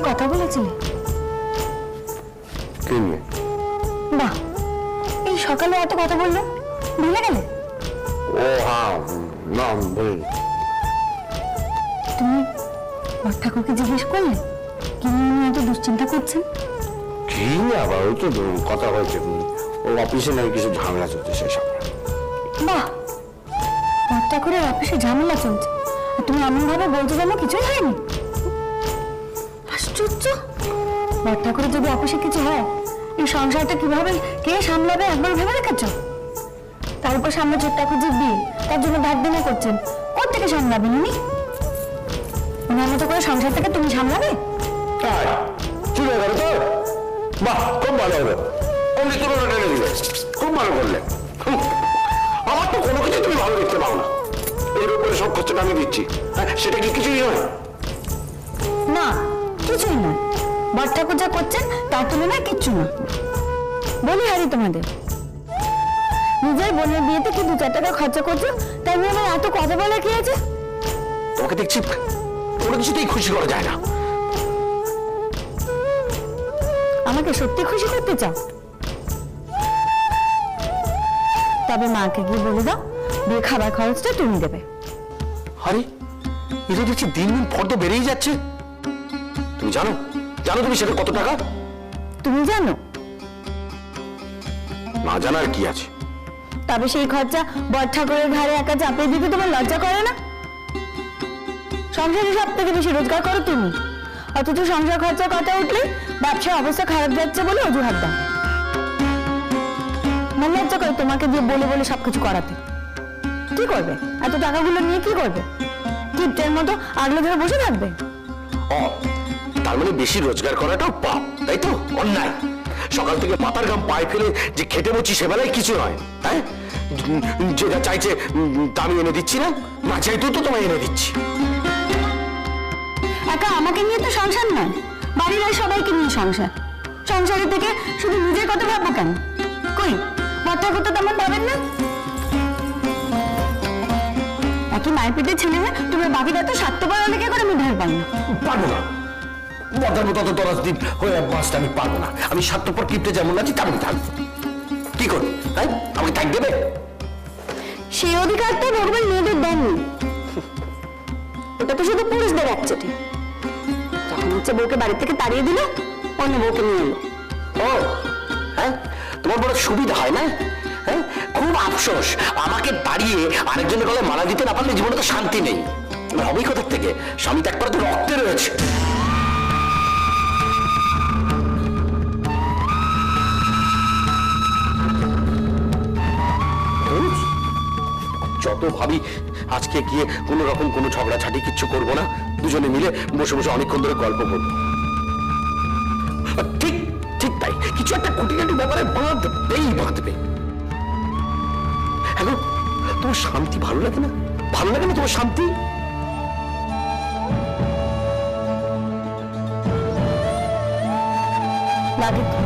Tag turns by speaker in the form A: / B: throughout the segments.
A: কথা বলেছিলে?
B: কি নিয়ে?
A: বাহ, এই সকালে এত কথা বললো, ভুলে গেলে?
B: ও হ্যাঁ, না বলিনি।
A: তুমি বড় ঠাকুরকে জিজ্ঞেস করলে কি নিয়ে উনি এত দুশ্চিন্তা করছেন?
B: কি আবার, ওই তো কথা হয়েছে, ও অফিসে নাকি কিছু ঝামেলা চলছে সেসব।
A: বাহ, বড় ঠাকুরের অফিসে ঝামেলা চলছে আর তুমি এমন ভাবে বলছো যেন কিছুই হয়নি। আশ্চর্য, বড় ঠাকুরের যদি অফিসে কিছু হয় এই সংসারটা কিভাবে কে সামলাবে একবার ভেবে রেখেছ? তার উপর সামনে ছোট্ট ঠাকুর যে বিয়ে, তার জন্য ধার দেনা করছেন, কোত্থেকে সামলাবেন উনি? ওনার মতো করে সংসারটাকে তুমি সামলাবে?
B: তাই চলে গেল তো? বাহ, খুব ভালো হলো, অমনি তুলনা টেনে দিলে, খুব ভালো করলে। আমার তো কোনো কিছু তুমি ভালো দেখতে পাও না, এর উপরে সব খরচাটা আমি দিচ্ছি, হ্যাঁ সেটা কি কিছুই নয়?
A: না, কিছুই নয়। বড় ঠাকুর যা করছেন তার তুলনায় কিচ্ছু না। বলি হারি তোমাদের, নিজের বোনের বিয়েতে কি 2-4 টাকা খরচা করছো, তাই নিয়ে আমার এত কথা বলা কি আছে?
B: তোমাকে দেখছি কোনো কিছুতেই খুশি করা যায় না।
A: আমাকে সত্যি খুশি করতে চাও? তবে মাকে গিয়ে বলে দাও বিয়ে খাবার খরচটা তুমি দেবে।
B: আরে এটা দেখছি দিন দিন ফর্দ বেড়েই যাচ্ছে। তুমি জানো জানো তুমি সেটা কত টাকা?
A: তুমি জানো?
B: না জানার কি আছে?
A: তবে সেই খরচা বড় ঠাকুরের ঘাড়ে একা চাপিয়ে দিতে তোমার লজ্জা করে না? সংসারে সব থেকে বেশি রোজগার করো তুমি, অথচ সংসার খরচা কথা উঠলে ব্যবসার অবস্থা খারাপ যাচ্ছে বলে অজুহাত দাও। মন লজ্জা করে তোমাকে দিয়ে বলে বলে সবকিছু করাতে। কি করবে এত টাকাগুলো নিয়ে? কি করবে? কিপ্টের মতো আগলে ধরে বসে থাকবে?
B: ও, তার মানে বেশি রোজগার করাটাও পাপ, তাই তো? অন্যায়। সকাল থেকে মাথার ঘাম পায়ে ফেলে যে খেটে বসছি সে বেলায় কিছু নয়, হ্যাঁ? যেটা চাইছে তা আমি এনে দিচ্ছি না, না চাইতেও তো তোমায় এনে দিচ্ছি।
A: একা আমাকে নিয়ে তো সংসার নয়, বাড়ির আর সবাইকে নিয়ে সংসার। সংসারের থেকে শুধু নিজের কথা ভাববো কেন? কই বড় ঠাকুর তো তেমন পাবেন না। একই মায়ের পেটের ছেলে হয়ে তোমার বাকিটা তো স্বার্থপর অনেকে করে আমি ধার পাই না।
B: পারবো না, বদার মতো দরাজ দিন হয়ে মাসটা আমি পারবো না। আমি স্বার্থপর কিপ্টে যেমন আছি তেমন থাকবো। কি করবো তাই? আমাকে থাক দেবে?
A: সেই অধিকার তো ভগবান মেয়েদের দেননি, ওটা তো শুধু পুরুষদের একচেটে। যখন হচ্ছে বউকে বাড়ি থেকে তাড়িয়ে দিল, অন্য বউকে নিয়ে এলো।
B: ও হ্যাঁ, তোমার বড় সুবিধা হয় না? হ্যাঁ, খুব আফসোস, আমাকে তাড়িয়ে আরেকজনের গলায় মালা দিতে না পারলে জীবনে তো শান্তি নেই। হবেই কোথার থেকে? স্বামী ত্যাগ করা তো রক্তে রয়েছে। যত ভাবি আজকে গিয়ে কোন রকম কোনো ঝগড়াঝাটি কিচ্ছু করবো না, দুজনে মিলে বসে বসে অনেকক্ষণ ধরে গল্প করবো। ঠিক ঠিক তাই, কিছু একটা খুঁটিনাটি ব্যাপারে বাঁধবে। এখন তোমার শান্তি ভালো লাগে না? ভালো লাগে না তোমার শান্তি?
A: লাগে তো,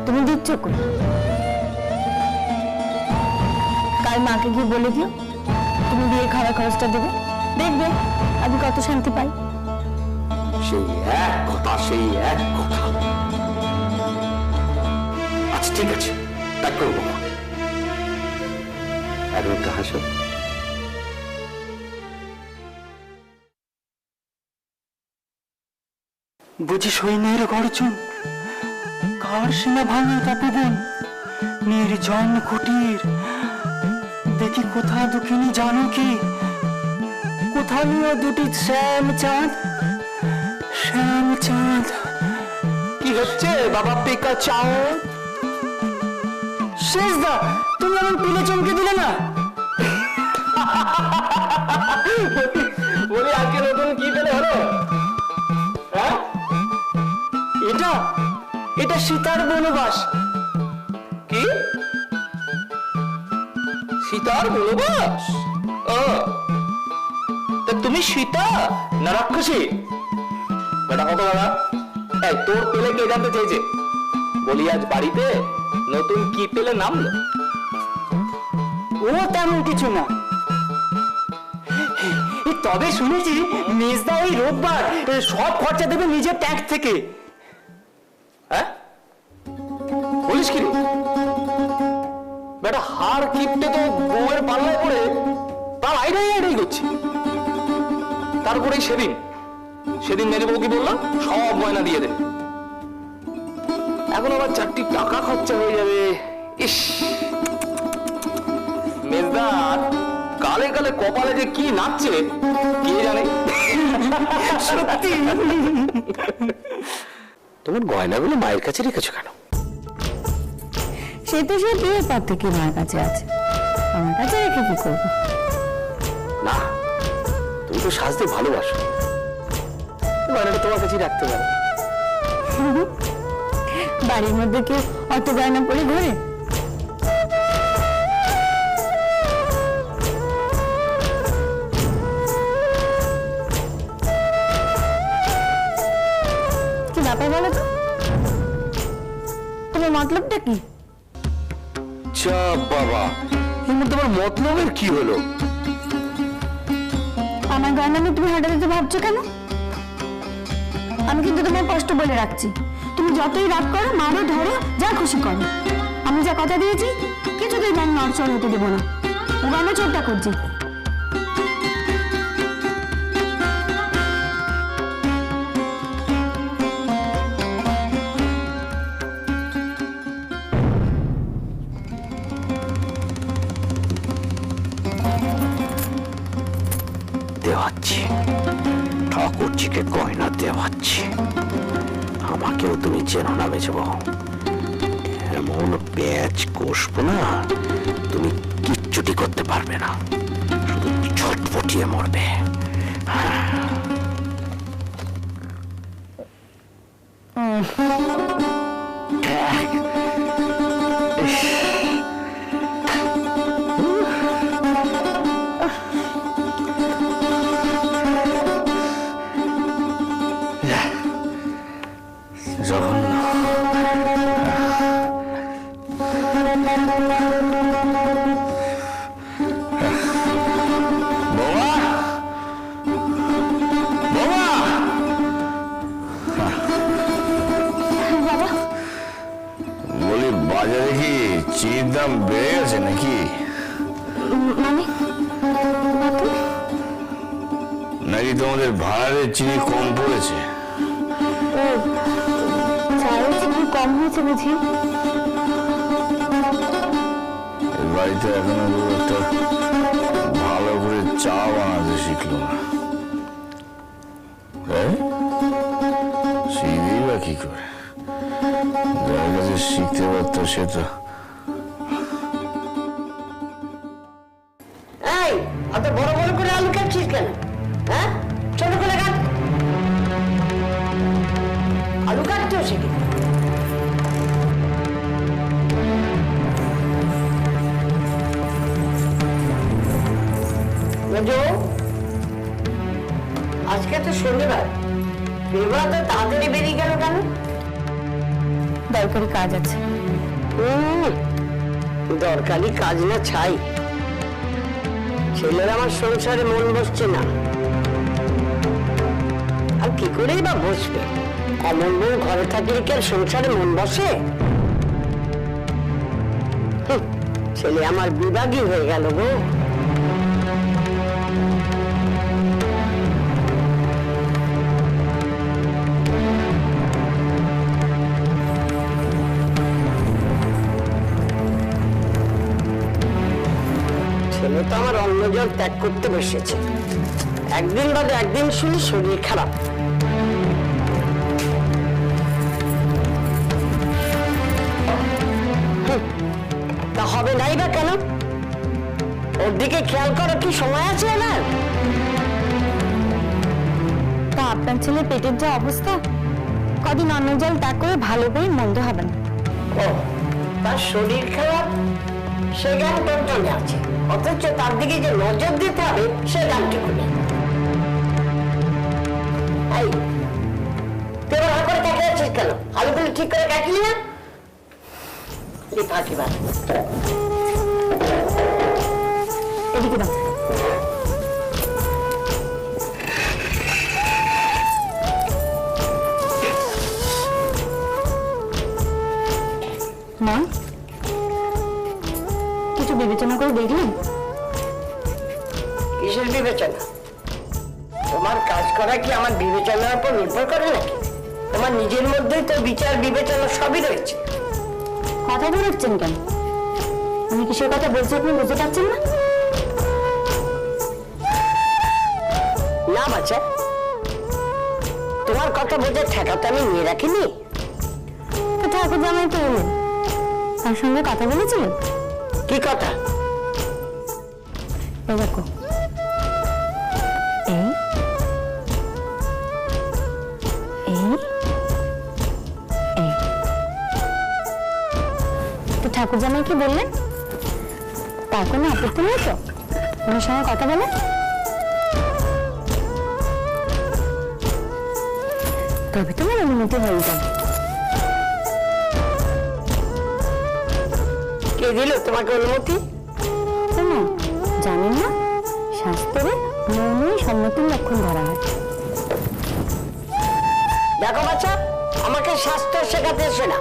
A: তুমি দিচ্ছ কই? কাল মাকে গিয়ে বলে দিও তুমি বিয়ে খাওয়ার খরচটা দেবে, দেখবে আমি কত শান্তি পাই।
B: সেই এক কথা, সেই এক কথা। আচ্ছা ঠিক আছে, তাই করবো। এখন একটু হাসো।
C: বুঝি সৈন্যের গর্জন, কার সেনা ভাঙে তপবন, নির্জন কুটির। দেখি কোথা দুঃখিনী জানো কি, কোথা নিয়ে দুটি শ্যাম চাঁদ, শ্যাম চাঁদ। কি হচ্ছে বাবা পেকা চাও? শেষদা, তুমি আমার পিলে চমকে দিলে না। বলি আজকে নতুন কি পেলে হলো? হ্যাঁ, এটা এটা সীতার বনবাস। কি সীতার বনবাস? ও, তা তুমি সীতা না রাক্ষসী? বেটা কত বাবা, এই তোর পেলে কে জানতে চেয়েছে? বলি আজ বাড়িতে নতুন কি পেলে নামলো? ও তেমন কিছু না, তবে শুনেছি মেজদা ওই রোববার সব খরচা দেবে নিজের ট্যাক্স থেকে। হ্যাঁ বলিস কি রে বেটা, হার কিপটে তো বউয়ের পাল্লায় পড়ে তার আইডাই করছে। তারপরে সেদিন মেজে বউ কি বললাম, সব গয়না দিয়ে দে। এখন আবার 4টি টাকা খরচা হয়ে যাবে। ইস, মেজদার কালে কালে কপালে যে কি নাচছে কে জানে।
A: সত্যি
B: তোমার গয়নাগুলো মায়ের কাছে রেখেছো কেন?
A: সে তো সে বিয়ের পর থেকে মায়ের কাছে আছে, আমার কাছে রেখে কি করবো?
B: না, তুমি তো সাজতে ভালোবাসো, গয়নাটা তোমার কাছেই রাখতে পারো।
A: বাড়ির মধ্যে কেউ অত গয়না পরে ঘোরে? কি ব্যাপার বলো তো, তোমার মতলবটা কি?
B: যা বাবা, এর মধ্যে তোমার মতলবের কি হলো?
A: আমার গয়না নিয়ে তুমি হঠাৎ ভাবছো কেন? আমি কিন্তু তোমার কষ্ট বলে রাখছি, তুমি যতই রাগ করো, মারো, ধরো, যা খুশি করো, আমি যা কথা দিয়েছি কিছুতেই ব্যাংক নড়চড় হতে দেবো না। গয়না চোরটা করছি।
B: দেওয়াচ্ছি, ঠাকুরজিকে গয়না দেওয়াচ্ছি। আমাকেও তুমি চেনো না মেজবো, এমন প্যাঁচ কষবো না তুমি কিচ্ছুটি করতে পারবে না, শুধু ছটফটিয়ে মরবে।
D: বলি বাজারে কি চিনির দাম বেড়ে গেছে নাকি?
A: মানে
D: নাকি তোমাদের ভাড়ারের চিনি কম পড়েছে?
A: চায়ের চিনি কম হয়েছে বুঝি?
D: এই বাড়িতে এখনো খুব একটা ভালো করে চা বানাতে শিখলো না। শিখবেই বা কি করে? যার কাছে শিখতে পারতো সে তো।
E: এই অত বড় বড় করে আলু কাটছিস কেন? হ্যাঁ, ছোট করে কাট। আলু কাটতেও শিখি। আজকে তো শনিবার, বিবাহ তো তাড়াতাড়ি বেরিয়ে গেল কেন?
A: দরকারি কাজ আছে।
E: দরকারি কাজ না ছাই, ছেলের আমার সংসারে মন বসছে না। আর কি করেই বা বসবে? অমন বউ ঘরে থাকলে কি আর সংসারে মন বসে? ছেলে আমার বিভাগী হয়ে গেল গো। ছেলে তো আমার অন্য জল ত্যাগ করতে বসেছে, একদিন বাদে একদিন শুনি শরীর খারাপ। তা হবে নাই বা কেন? ওর দিকে খেয়াল করো, কি সময় আছে না?
A: তা আপনার ছেলে পেটের যা অবস্থা, কদিন অন্য জল ত্যাগ করে ভালো করে মন্দ হবে না।
E: ও, তার শরীর খারাপ সে জ্ঞান তোর জন্য আছে, অথচ তার দিকে যে নজর দিতে হবে সে জ্ঞানটি করে। এই তুই ভালো করে কাটে আছিস কেন? আলুগুলো ঠিক করে কাটলি না? ফাঁকি বাদ।
A: এদিকে দাও। মা, কিছু বিবেচনা করে দেখলেন?
E: কিসের বিবেচনা? তোমার কাজ করা কি আমার বিবেচনার উপর নির্ভর করে নাকি? তোমার নিজের মধ্যেই তো বিচার বিবেচনা সবই রয়েছে।
A: কথা ধরেছেন কেন? আমি কিসের কথা বলছি আপনি বুঝতে পারছেন না?
E: না বাচ্চা, তোমার কথা বোঝার ঠেকা তো আমি নিয়ে রাখিনি।
A: তো ঠাকুর জামাই তো এলেন, তার সঙ্গে কথা বলেছিলেন?
E: কি কথা?
A: এই দেখো, এই এই এই। তো ঠাকুর জামাই কি বললেন? তার কোনো আপত্তি নেই তো ওনার সঙ্গে কথা বলে? তবে তোমার অনুমতি হয়ে যাবে।
E: কে দিল তোমাকে অনুমতি?
A: না, জানেন না, শাস্ত্রে মৌনই সম্মতির লক্ষণ ধরা হয়।
E: দেখো বাচ্চা, আমাকে শাস্ত্র শেখাতে এসো না।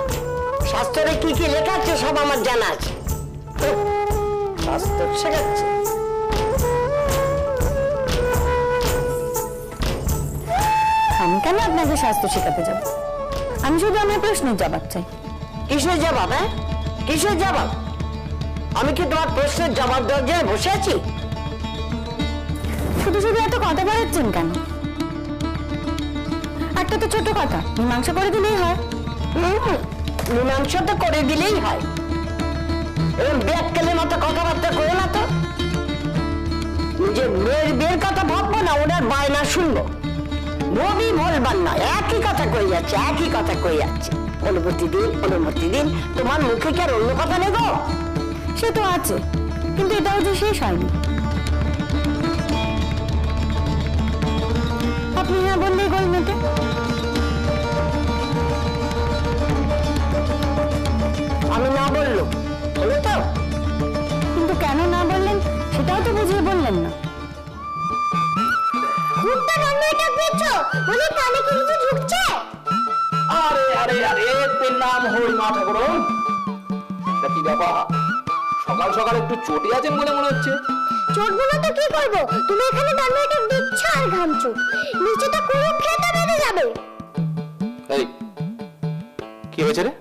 E: শাস্ত্রে কি কি লেখা আছে সব আমার জানা আছে। শাস্ত্র শেখাচ্ছে?
A: আমি কেন আপনাকে শাস্ত্র শেখাতে যাব? আমি শুধু আমার প্রশ্নের জবাব চাই।
E: কিসের জবাব? হ্যাঁ, কিসের জবাব? আমি কি তোমার প্রশ্নের জবাব দেওয়ার জন্য বসে আছি?
A: শুধু শুধু এত কথা বাড়াচ্ছেন কেন? একটা তো ছোট কথা, মীমাংসা করে দিলেই হয়।
E: মীমাংসা তো করে দিলেই হয়। এরকম ব্যাককেলের মতো কথাবার্তা করো না তো। নিজের মেয়ের বিয়ের কথা ভাববো না ওনার বায়না শুনবো। নবী বলবার না, একই কথা কই যাচ্ছে, একই কথা কই যাচ্ছে। অনুমতি দিন, অনুমতি দিন। তোমার মুখে কি আর অন্য কথা নেই গো?
A: সে তো আছে, কিন্তু এটাও যে শেষ হয়নি। আপনি হ্যাঁ বললেই গোল মেটে।
E: আমি না বললো হলো তো?
A: কিন্তু কেন না বললেন সেটাও তো বুঝিয়ে বললেন না।
C: আরে আরে আরে এর নাম হই মা ঠাকুরন। তা কি ব্যাপার, সকাল সকাল একটু চটে আছেন বলে মনে হচ্ছে?
F: চটবো না তো কি করবো? তুমি এখানে দাঁড়িয়ে এটা দিচ্ছ আর ঘামছো, নিচেটা কুরুক্ষেত্র বেঁধে যাবে।
C: এই কি হয়েছে রে?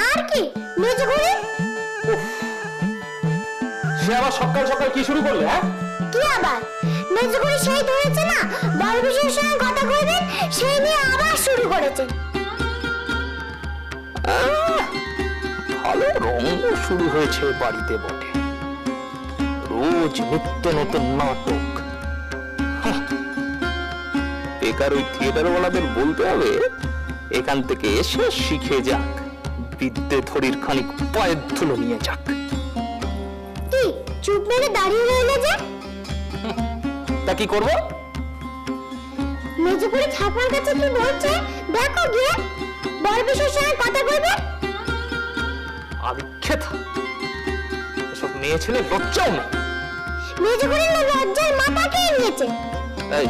F: আর কি মেজে ঘুরে?
C: সে আবার সকাল সকাল কি শুরু করলে? হ্যাঁ,
F: কি আবার মেজে ঘুরে সেই ধরেছে না বড় বিশের সঙ্গে কথা কইবেন, সেই নিয়ে আবার শুরু করেছে।
C: ভালো রঙ শুরু হয়েছে বাড়িতে বটে। রোজ নিত্য নতুন নাটক। বেকার ওই থিয়েটারওয়ালাদের বলতে হবে এখান থেকে এসে শিখে যাক, বিদ্যে থরির খানিক পায়ের ধুলো নিয়ে যাক।
F: কি চুপ মেরে দাঁড়িয়ে রইলে যে?
C: তা কি করবো?
F: মেজে ঘুরে ঠাকুর কাছে কি বলছে দেখো গিয়ে, বড় বিশের সঙ্গে কথা কইবে।
C: আদিক্ষেতা, এসব মেয়ে ছেলে লজ্জাও না।
F: মেজে ঘুরে লজ্জায় মাথা খেয়ে নিয়েছে।
C: এই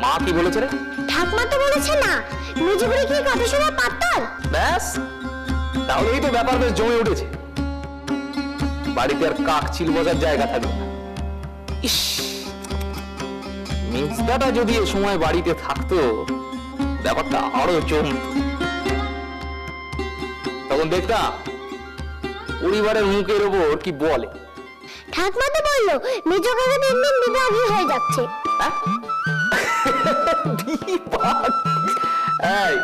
C: মা কি বলেছে রে?
F: ঠাকমা তো বলেছে না মেজে ঘুরে কি কথা শোনা পাত্তর।
C: ব্যাস, তাহলেই তো ব্যাপার বেশ জমে উঠেছে। বাড়িতে আর কাক চিল বসার জায়গা থাকবে না। ইস, মিন্সদাটা যদি এ সময় বাড়িতে থাকতো ব্যাপারটা আরো জমত। তখন দেখতাম পরিবারের মুখের ওপর কি বলে।
F: ঠাকমা তো বললো মেজো কাকা দিন দিন বিভাগী হয়ে যাচ্ছে।
C: হ্যাঁ? বিভাগ? এই,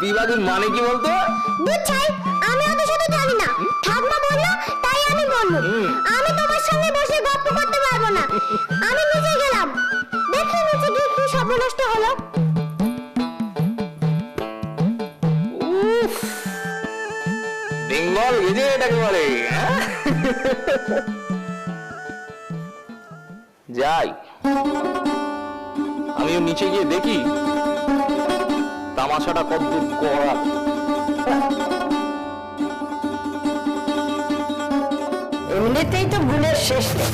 C: বিভাগের মানে কি বলতো?
F: বুঝছাই, আমি অত শত জানি না। ঠাকমা বললো তাই আমি বললুম। আমি তোমার সঙ্গে বসে গল্প করতে পারবো না। আমি নিচে গেলাম, দেখি নিচে গিয়ে কি স্বপ্ন নষ্ট হলো।
C: উফ, বেঙ্গল গেজে এটাকে বলে। হ্যাঁ? যাই, আমিও নিচে গিয়ে দেখি তামাশাটা কতদূর গড়াল।
E: এমনিতেই তো গুণের শেষ নেই।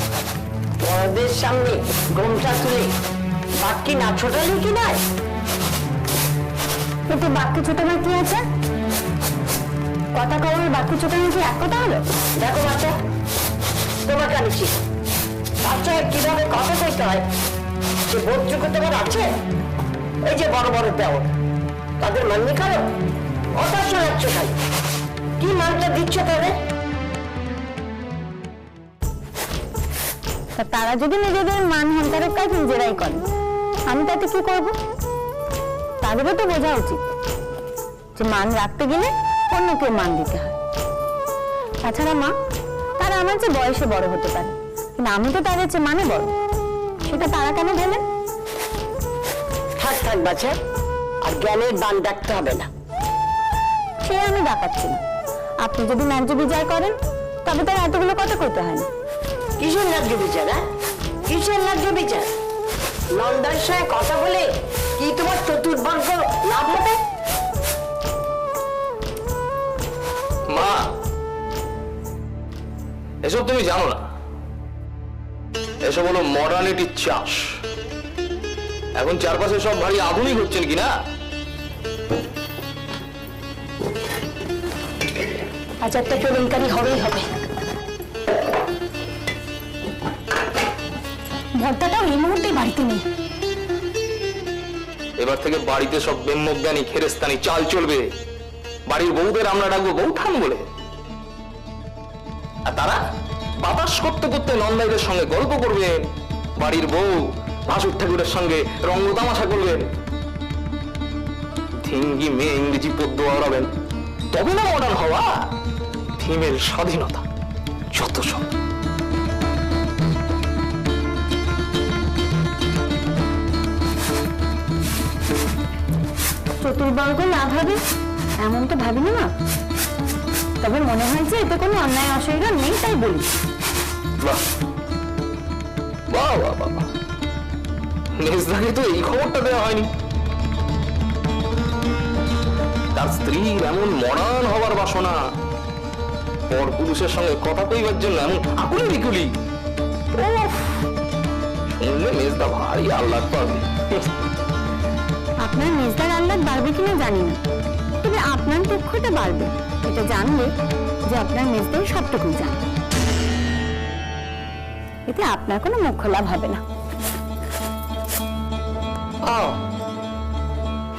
E: বড়দের সামনে গোমটা তুলে বাকি না ছোটালে কি নয়?
A: কিন্তু বাক্য ছোট না কি আছে? কথা কওয়ার বাকি চোখের মুখে এক কথা হলো?
E: দেখো বাচ্চা, তোমাকে আমি চিনি। বাচ্চাকে কিভাবে কথা কইতে হয় সে বোধযোগ্য তোমার আছে? এই যে বড় বড় দেওয়ার তাদের মান্য করো, কথা শোনাচ্ছ খালি। কি মানটা দিচ্ছ তাদের?
A: তা তারা যদি নিজেদের মান হান্তারের কাজ নিজেরাই করে, আমি তাতে কি করব? তাদেরও তো বোঝা উচিত যে মান রাখতে গেলে অন্য কেউ মান দিতে হয়। তাছাড়া মা, তারা আমার চেয়ে বয়সে বড় হতে পারে, কিন্তু আমি তো তাদের চেয়ে মানে বড়। সেটা তারা কেন বলেন?
E: থাক থাক বাচ্চা, আর জ্ঞানের বান ডাকতে হবে না।
A: সে আমি ডাকাচ্ছি না। আপনি যদি ন্যায্য বিচার করেন তবে তার এতগুলো কথা কইতে হয় না।
E: কিসের ন্যায্য বিচার? হ্যাঁ, কিসের ন্যায্য বিচার? নন্দার সঙ্গে কথা বলে কি তোমার চতুর্ভাগ্য লাভ হবে?
C: মা, এসব তুমি জানো না। এসব হলো মডার্নিটির চাষ। এখন চারপাশে সব ভারী আধুনিক হচ্ছেন কিনা।
A: আজ একটা কেলেঙ্কারি হবেই হবে। ভর্তাটাও এই মুহূর্তে বাড়িতে নেই।
C: এবার থেকে বাড়িতে সব ব্রহ্মজ্ঞানী খেরেস্তানি চাল চলবে। বাড়ির বউদের আমরা ডাকবো বউঠান বলে। আর তারা বাতাস করতে করতে নন্দাইদের সঙ্গে গল্প করবেন। বাড়ির বউ ভাসুর ঠাকুরের সঙ্গে রঙ্গ তামাশা করবেন। থিঙ্গি মেয়ে ইংরেজি পদ্য আওড়াবেন। তবে না মডার্ন হওয়া। থিমের স্বাধীনতা যত সব।
A: চতুর্বর্গ লাভ হবে এমন তো ভাবিনি না। তবে মনে হয় যে এতে কোনো অন্যায় অসুবিধা নেই, তাই বলি।
C: বাহ বাহ বাহ বাহ, মেজদাকে তো এই খবরটা দেওয়া হয়নি। তার স্ত্রীর এমন মডার্ন হবার বাসনা, পর পুরুষের সঙ্গে কথা কইবার জন্য এমন আকুলি বিকুলি। শুনলে মেজদা ভারী আহ্লাদ পাবে।
A: আপনার মেজদার আহ্লাদ বাড়বে কিনা জানি না, তবে আপনার দুঃখটা বাড়বে এটা জানলে যে আপনার মেজদাই সবটুকুই জানে। এতে আপনার কোনো মুখ লাভ হবে না।
E: ও,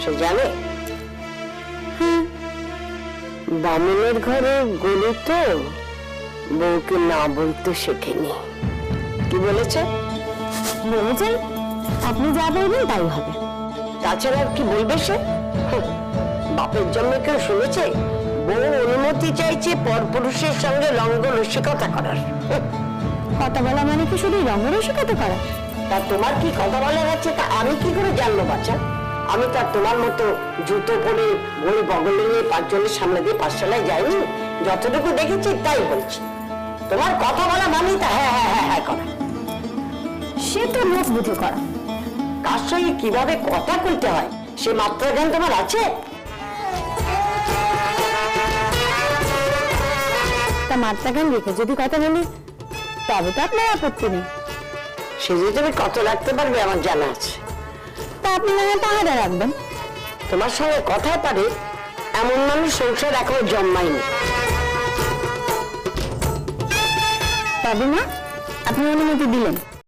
E: সে জানে? বামুনের ঘরে গরু তো বউকে না বলতে শেখেনি। কি বলেছে?
A: বলেছেন আপনি যা বলবেন তাই হবে।
E: তাছাড়া আর কি বলবে সে? বাপের জন্য কেউ শুনেছে বউ অনুমতি চাইছে পরপুরুষের সঙ্গে রঙ্গ রসিকতা করার?
A: কথা বলা মানে কি শুধু রঙ্গরসিকতা করা?
E: তা তোমার কি কথা বলার আছে তা আমি কি করে জানবো বাচ্চা? আমি তো আর তোমার মতো জুতো পরে বই বগলে নিয়ে পাঁচজনের সামনে দিয়ে পাঠশালায় যাইনি। যতটুকু দেখেছি তাই বলছি। তোমার কথা বলা মানেই তা হ্যাঁ হ্যাঁ হ্যাঁ হ্যাঁ করা।
A: সে তো মুখ বুঝে করা।
E: কার সঙ্গে কিভাবে কথা কইতে হয় সে মাত্রা জ্ঞান তোমার আছে?
A: তা মাত্রা গান রেখে যদি কথা বলি তবে তো আপনার আপত্তি নেই।
E: সে যে তুমি কত রাখতে পারবে আমার জানা আছে।
A: তা আপনি না হয় পাহাড়ে রাখবেন।
E: তোমার সঙ্গে কথা পারে এমন মানুষ সংসার এখনো জন্মায়নি।
A: তবে না আপনি অনুমতি দিলেন।